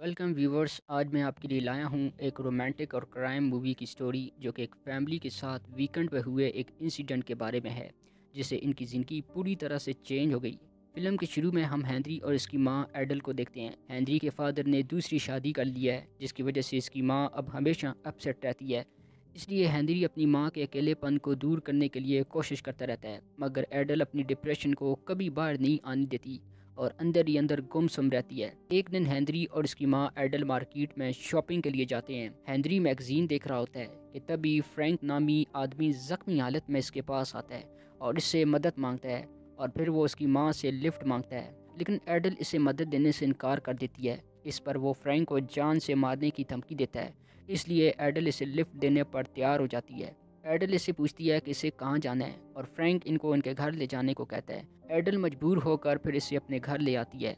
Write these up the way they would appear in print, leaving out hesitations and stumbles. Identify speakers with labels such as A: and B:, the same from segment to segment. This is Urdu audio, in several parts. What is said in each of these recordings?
A: ویلکم ویورز، آج میں آپ کے لیے لایا ہوں ایک رومانٹک اور کرائم مووی کی سٹوری جو کہ ایک فیملی کے ساتھ ویکنڈ پہ ہوئے ایک انسیڈنٹ کے بارے میں ہے جس سے ان کی زندگی پوری طرح سے چینج ہو گئی۔ فلم کے شروع میں ہم ہینری اور اس کی ماں ایڈل کو دیکھتے ہیں۔ ہینری کے فادر نے دوسری شادی کر لیا ہے جس کی وجہ سے اس کی ماں اب ہمیشہ اپسیٹ رہتی ہے۔ اس لیے ہینری اپنی ماں کے اکیلے پن کو دور کرنے کے لیے کوشش کرتا رہتا ہے، مگر ایڈل اپنی ڈپریشن کو کبھی باہر نہیں آنے دیتی اور اندر ہی اندر گم سم رہتی ہے۔ ایک دن ہینری اور اس کی ماں ایڈل مارکیٹ میں شاپنگ کے لیے جاتے ہیں۔ ہینری میگزین دیکھ رہا ہوتا ہے کہ تبھی فرینک نامی آدمی زخمی حالت میں اس کے پاس آتا ہے اور اس سے مدد مانگتا ہے، اور پھر وہ اس کی ماں سے لفٹ مانگتا ہے، لیکن ایڈل اسے مدد دینے سے انکار کر دیتی ہے۔ اس پر وہ فرینک کو جان سے مارنے کی دھمکی دیتا ہے، اس لیے ایڈل اسے لفٹ دینے پر تیار ہو جاتی ہے۔ ایڈل اس سے پوچھتی ہے کہ اسے کہاں جانا ہے اور فرینک ان کو ان کے گھر لے جانے کو کہتا ہے۔ ایڈل مجبور ہو کر پھر اسے اپنے گھر لے آتی ہے۔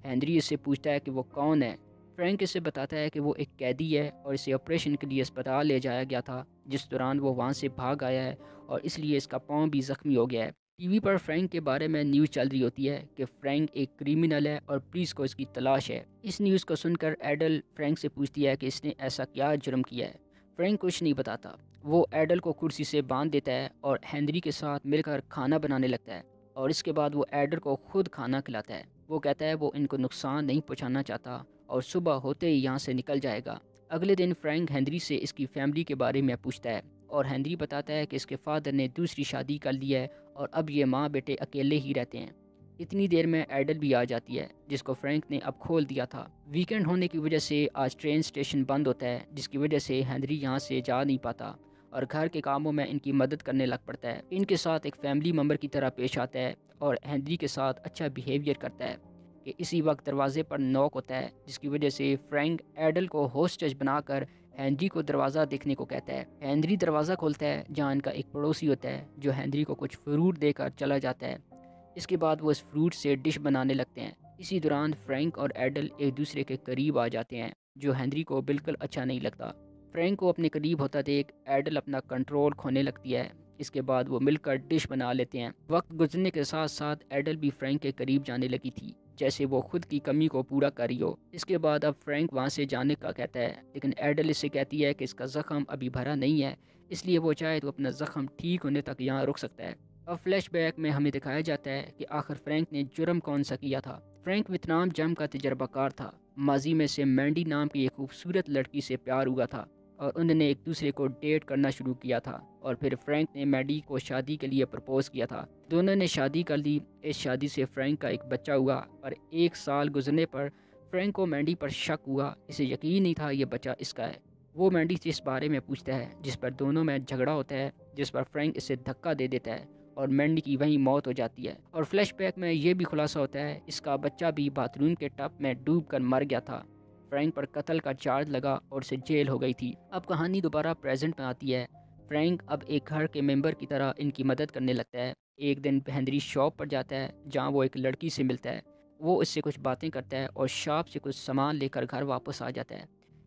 A: ہینری اس سے پوچھتا ہے کہ وہ کون ہے۔ فرینک اسے بتاتا ہے کہ وہ ایک قیدی ہے اور اسے آپریشن کے لیے اسپتال لے جایا گیا تھا، جس دوران وہ وہاں سے بھاگ آیا ہے اور اس لیے اس کا پاؤں بھی زخمی ہو گیا ہے۔ ٹی وی پر فرینک کے بارے میں نیوز چل رہی ہوتی ہے کہ فرینک ایک کریمنل ہے اور پولیس کو اس کی تلاش ہے۔ اس نیوز کو سن کر ایڈل فرینک سے پوچھتی ہے کہ اس نے ایسا کیا جرم کیا ہے۔ فرینک کچھ نہیں بتاتا۔ وہ ایڈل کو کرسی سے باندھ دیتا ہے اور ہینری کے ساتھ مل کر کھانا بنانے لگتا ہے، اور اس کے بعد وہ ایڈل کو خود کھانا کھلاتا ہے۔ وہ کہتا ہے وہ ان کو نقصان نہیں پہنچانا چاہتا اور صبح ہوتے ہی یہاں سے نکل جائے گا۔ اگلے دن فرینک ہینری سے اس کی فیملی کے بارے میں پوچھتا ہے اور ہینری بتاتا ہے کہ اس کے فادر نے دوسری شادی کر لی ہے اور اب یہ ماں بیٹے اکیلے ہی رہتے ہیں۔ اتنی دیر میں ایڈل بھی آ جاتی ہے جس کو فرینک نے اب کھول دیا تھا۔ ویکنڈ ہونے کی وجہ سے آج ٹرین سٹیشن بند ہوتا ہے، جس کی وجہ سے ہینری یہاں سے جا نہیں پاتا اور گھر کے کاموں میں ان کی مدد کرنے لگ پڑتا ہے۔ ان کے ساتھ ایک فیملی ممبر کی طرح پیش آتا ہے اور ہینری کے ساتھ اچھا بیہیویئر کرتا ہے کہ اسی وقت دروازے پر نوک ہوتا ہے، جس کی وجہ سے فرینک ایڈل کو ہوسٹیج بنا کر ہینری کو دروازہ دیکھنے کو کہتا ہے۔ ہینری دروازہ کھولتا ہے جہاں ان کا ایک پڑوسی ہوتا ہے جو ہینری کو کچھ فروٹ دے کر چلا جاتا ہے۔ اس کے بعد وہ اس فروٹ سے ڈش بنانے لگتے ہیں۔ اسی دوران فرینک اور ایڈل ایک دوسرے کے قریب آ جاتے ہیں جو ہینری کو بالکل اچھا نہیں لگتا۔ فرینک کو اپنے قریب ہوتا دیکھ ایڈل اپنا کنٹرول کھونے لگتی ہے۔ اس کے بعد وہ مل کر ڈش بنا لیتے ہیں۔ وقت گزرنے کے ساتھ ساتھ ایڈل بھی فرینک کے قریب جانے لگی تھی، جیسے وہ خود کی کمی کو پورا کر رہی ہو۔ اس کے بعد اب فرینک وہاں سے جانے کا کہتا ہے، لیکن ایڈل اس سے کہتی ہے کہ اس کا زخم ابھی بھرا نہیں ہے، اس لیے وہ چاہے تو اپنا زخم ٹھیک ہونے تک یہاں رک سکتا ہے۔ اب فلیش بیک میں ہمیں دکھایا جاتا ہے کہ آخر فرینک نے جرم کون سا کیا تھا۔ فرینک ویتنام جنگ کا تجربہ کار تھا۔ ماضی میں سے مینڈی نام کی ایک خوبصورت لڑکی سے پیار ہوا تھا اور انہوں نے ایک دوسرے کو ڈیٹ کرنا شروع کیا تھا، اور پھر فرینک نے مینڈی کو شادی کے لیے پرپوز کیا تھا۔ دونوں نے شادی کر لی۔ اس شادی سے فرینک کا ایک بچہ ہوا، اور ایک سال گزرنے پر فرینک کو مینڈی پر شک ہوا۔ اسے یقین نہیں تھا یہ بچہ اس کا ہے۔ وہ مینڈی سے اس بارے میں پوچھتا ہے، جس پر دونوں میں جھگڑا ہوتا ہے، جس پر فرینک اسے دھکا دے دیتا ہے اور مینڈی کی وہیں موت ہو جاتی ہے۔ اور فلیش بیک میں یہ بھی خلاصہ ہوتا ہے اس کا بچہ بھی باتھ روم کے ٹب میں ڈوب کر مر گیا تھا۔ فرینک پر قتل کا چارج لگا اور اسے جیل ہو گئی تھی۔ اب کہانی دوبارہ پریزنٹ میں آتی ہے۔ فرینک اب ایک گھر کے ممبر کی طرح ان کی مدد کرنے لگتا ہے۔ ایک دن ہینری شاپ پر جاتا ہے جہاں وہ ایک لڑکی سے ملتا ہے۔ وہ اس سے کچھ باتیں کرتا ہے اور شاپ سے کچھ سامان لے کر گھر واپس آ جاتا ہے۔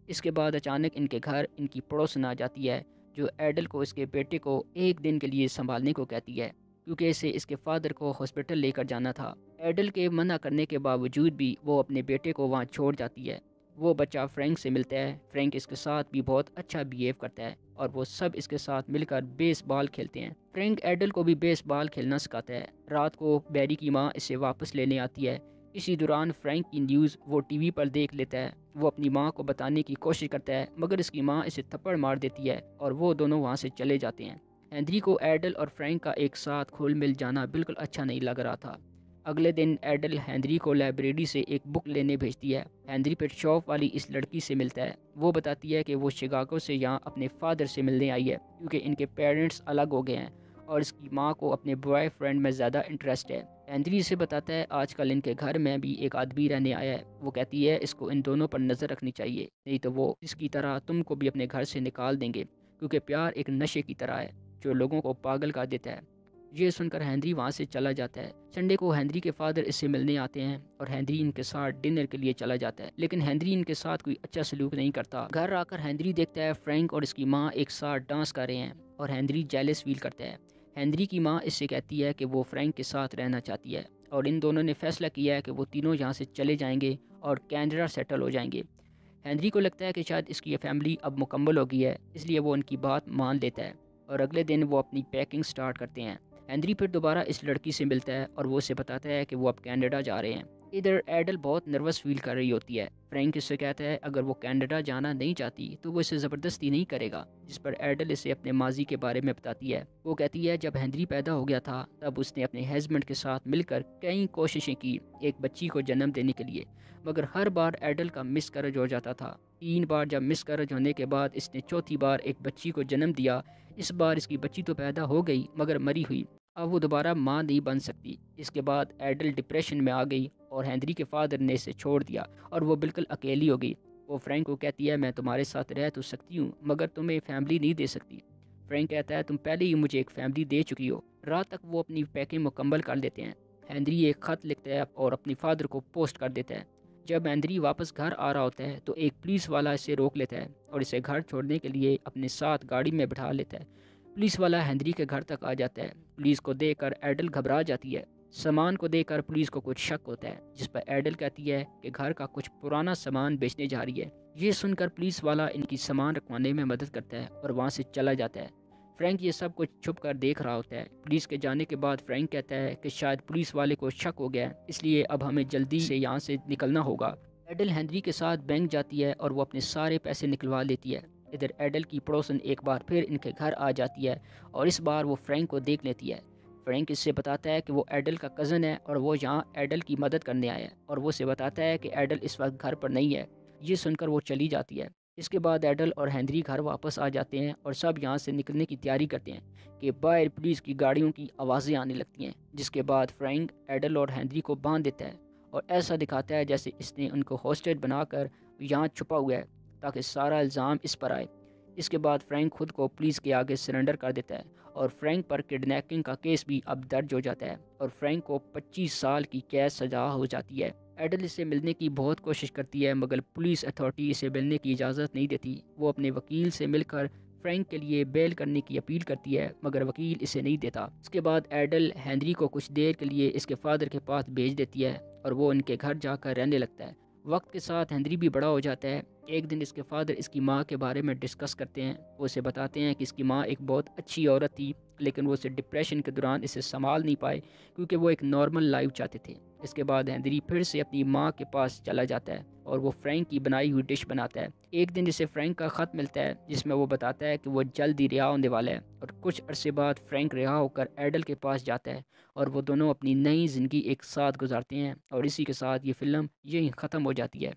A: اس کے بعد اچانک ان کے گھر ان کی پڑوسن آ جاتی ہے جو ایڈل کو اس کے بیٹے کو ایک دن کے لیے سنبھالنے کو کہتی ہے، کیونکہ اسے اس کے فادر کو ہاسپٹل لے کر جانا تھا۔ ایڈل کے منع کرنے کے باوجود بھی وہ اپنے بیٹے کو وہاں چھوڑ جاتی ہے۔ وہ بچہ فرینک سے ملتا ہے۔ فرینک اس کے ساتھ بھی بہت اچھا بیہیو کرتا ہے اور وہ سب اس کے ساتھ مل کر بیس بال کھیلتے ہیں۔ فرینک ایڈل کو بھی بیس بال کھیلنا سکھاتا ہے۔ رات کو بیری کی ماں اسے واپس لینے آتی ہے۔ اسی دوران فرینک کی نیوز وہ ٹی وی پر دیکھ لیتا ہے۔ وہ اپنی ماں کو بتانے کی کوشش کرتا ہے، مگر اس کی ماں اسے تھپڑ مار دیتی ہے اور وہ دونوں وہاں سے چلے جاتے ہیں۔ ہینری کو ایڈل اور فرینک کا ایک ساتھ کھل مل جانا بالکل اچھا نہیں لگ رہا تھا۔ اگلے دن ایڈل ہینری کو لائبریری سے ایک بک لینے بھیجتی ہے۔ ہینری پیٹ شاپ والی اس لڑکی سے ملتا ہے۔ وہ بتاتی ہے کہ وہ شکاگو سے یہاں اپنے فادر سے ملنے آئی ہے، کیونکہ ان کے پیرنٹس الگ ہو گئے ہیں اور اس کی ماں کو اپنے بوائے فرینڈ میں زیادہ انٹرسٹ ہے۔ ہینری اسے بتاتا ہے آج کل ان کے گھر میں بھی ایک آدمی رہنے آیا ہے۔ وہ کہتی ہے اس کو ان دونوں پر نظر رکھنی چاہیے، نہیں تو وہ اس کی طرح تم کو بھی اپنے گھر سے نکال دیں گے، کیونکہ پیار ایک نشے کی طرح ہے جو لوگوں کو پاگل کر دیتا ہے۔ یہ سن کر ہینری وہاں سے چلا جاتا ہے۔ سنڈے کو ہینری کے فادر اس سے ملنے آتے ہیں اور ہینری ان کے ساتھ ڈنر کے لیے چلا جاتا ہے، لیکن ہینری ان کے ساتھ کوئی اچھا سلوک نہیں کرتا۔ گھر آ کر ہینری دیکھتا ہے فرینک اور اس کی ماں ایک ساتھ ڈانس کر رہے ہیں اور ہینری جیلس فیل کرتا ہے۔ ہینری کی ماں اس سے کہتی ہے کہ وہ فرینک کے ساتھ رہنا چاہتی ہے اور ان دونوں نے فیصلہ کیا ہے کہ وہ تینوں یہاں سے چلے جائیں گے اور کینیڈا سیٹل ہو جائیں گے۔ ہنری کو لگتا ہے کہ شاید اس کی یہ فیملی اب مکمل ہو گئی ہے، اس لیے وہ ان کی بات مان لیتا ہے اور اگلے دن وہ اپنی پیکنگ سٹارٹ کرتے ہیں۔ ہنری پھر دوبارہ اس لڑکی سے ملتا ہے اور وہ اسے بتاتا ہے کہ وہ اب کینیڈا جا رہے ہیں۔ ادھر ایڈل بہت نروس فیل کر رہی ہوتی ہے۔ فرینک اس سے کہتا ہے اگر وہ کینیڈا جانا نہیں چاہتی تو وہ اسے زبردستی نہیں کرے گا، جس پر ایڈل اسے اپنے ماضی کے بارے میں بتاتی ہے۔ وہ کہتی ہے جب ہنری پیدا ہو گیا تھا تب اس نے اپنے ہسبینڈ کے ساتھ مل کر کئی کوششیں کی ایک بچی کو جنم دینے کے لیے، مگر ہر بار ایڈل کا مس کیریج ہو جاتا تھا۔ 3 بار جب مس کیریج ہونے کے بعد اس نے چوتھی بار ایک بچی کو جنم دیا۔ اس بار اس کی بچی تو پیدا ہو گئی مگر مری ہوئی، اب وہ دوبارہ ماں نہیں بن سکتی۔ اس کے بعد ایڈل ڈپریشن میں آ گئی اور ہنری کے فادر نے اسے چھوڑ دیا اور وہ بالکل اکیلی ہو گئی۔ وہ فرینک کو کہتی ہے میں تمہارے ساتھ رہ تو سکتی ہوں مگر تمہیں فیملی نہیں دے سکتی۔ فرینک کہتا ہے تم پہلے ہی مجھے ایک فیملی دے چکی ہو۔ رات تک وہ اپنی پیکنگ مکمل کر لیتے ہیں۔ ہنری ایک خط لکھتا ہے اور اپنی فادر کو پوسٹ کر دیتا ہے۔ جب ہنری واپس گھر آ رہا ہوتا ہے تو ایک پولیس والا اسے روک لیتا ہے اور اسے گھر چھوڑنے کے لیے اپنے ساتھ گاڑی میں بٹھا لیتا ہے۔ پولیس والا ہنری کے گھر تک آ جاتا ہے۔ پولیس کو دیکھ کر ایڈل گھبرا جاتی ہے۔ سامان کو دیکھ کر پولیس کو کچھ شک ہوتا ہے، جس پر ایڈل کہتی ہے کہ گھر کا کچھ پرانا سامان بیچنے جا رہی ہے۔ یہ سن کر پولیس والا ان کی سامان رکھوانے میں مدد کرتا ہے اور وہاں سے چلا جاتا ہے۔ فرینک یہ سب کچھ چھپ کر دیکھ رہا ہوتا ہے۔ پولیس کے جانے کے بعد فرینک کہتا ہے کہ شاید پولیس والے کو شک ہو گیا ہے، اس لیے اب ہمیں جلدی سے یہاں سے نکلنا ہوگا۔ ایڈل ہنری کے ساتھ بینک جاتی ہے اور وہ اپنے سارے پیسے نکلوا لیتی ہے۔ ادھر ایڈل کی پڑوسن ایک بار پھر ان کے گھر آ جاتی ہے اور اس بار وہ فرینک کو دیکھ لیتی ہے۔ فرینک اس سے بتاتا ہے کہ وہ ایڈل کا کزن ہے اور وہ یہاں ایڈل کی مدد کرنے آیا ہے، اور وہ اسے بتاتا ہے کہ ایڈل اس وقت گھر پر نہیں ہے۔ یہ سن کر وہ چلی جاتی ہے۔ اس کے بعد ایڈل اور ہنری گھر واپس آ جاتے ہیں اور سب یہاں سے نکلنے کی تیاری کرتے ہیں کہ باہر پولیس کی گاڑیوں کی آوازیں آنے لگتی ہیں، جس کے بعد فرینک ایڈل اور ہنری کو باندھ دیتا ہے اور ایسا دکھاتا ہے جیسے اس نے ان کو ہاسٹیج بنا کر یہاں چھپا ہوا ہے تاکہ سارا الزام اس پر آئے۔ اس کے بعد فرینک خود کو پولیس کے آگے سرنڈر کر دیتا ہے اور فرینک پر کڈنیپنگ کا کیس بھی اب درج ہو جاتا ہے اور فرینک کو 25 سال کی قید سزا ہو جاتی ہے۔ ایڈل اسے ملنے کی بہت کوشش کرتی ہے مگر پولیس اتھارٹی اسے ملنے کی اجازت نہیں دیتی۔ وہ اپنے وکیل سے مل کر فرینک کے لیے بیل کرنے کی اپیل کرتی ہے مگر وکیل اسے نہیں دیتا۔ اس کے بعد ایڈل ہنری کو کچھ دیر کے لیے اس کے فادر کے پاس بھیج دیتی ہے اور وہ ان کے گھر جا کر رہنے لگتا ہے۔ وقت کے ساتھ ہنری بھی بڑا ہو جاتا ہے۔ ایک دن اس کے فادر اس کی ماں کے بارے میں ڈسکس کرتے ہیں۔ وہ اسے بتاتے ہیں کہ اس کی ماں ایک بہت اچھی عورت تھی لیکن وہ اسے ڈپریشن کے دوران اسے سنبھال نہیں پائے کیونکہ وہ ایک نارمل لائف چاہتے تھے۔ اس کے بعد ہنری پھر سے اپنی ماں کے پاس چلا جاتا ہے اور وہ فرینک کی بنائی ہوئی ڈش بناتا ہے۔ ایک دن اسے فرینک کا خط ملتا ہے جس میں وہ بتاتا ہے کہ وہ جلد ہی رہا ہونے والا ہے، اور کچھ عرصے بعد فرینک رہا ہو کر ایڈل کے پاس جاتا ہے اور وہ دونوں اپنی نئی زندگی ایک ساتھ گزارتے ہیں، اور اسی کے ساتھ یہ فلم یہیں ختم ہو جاتی ہے۔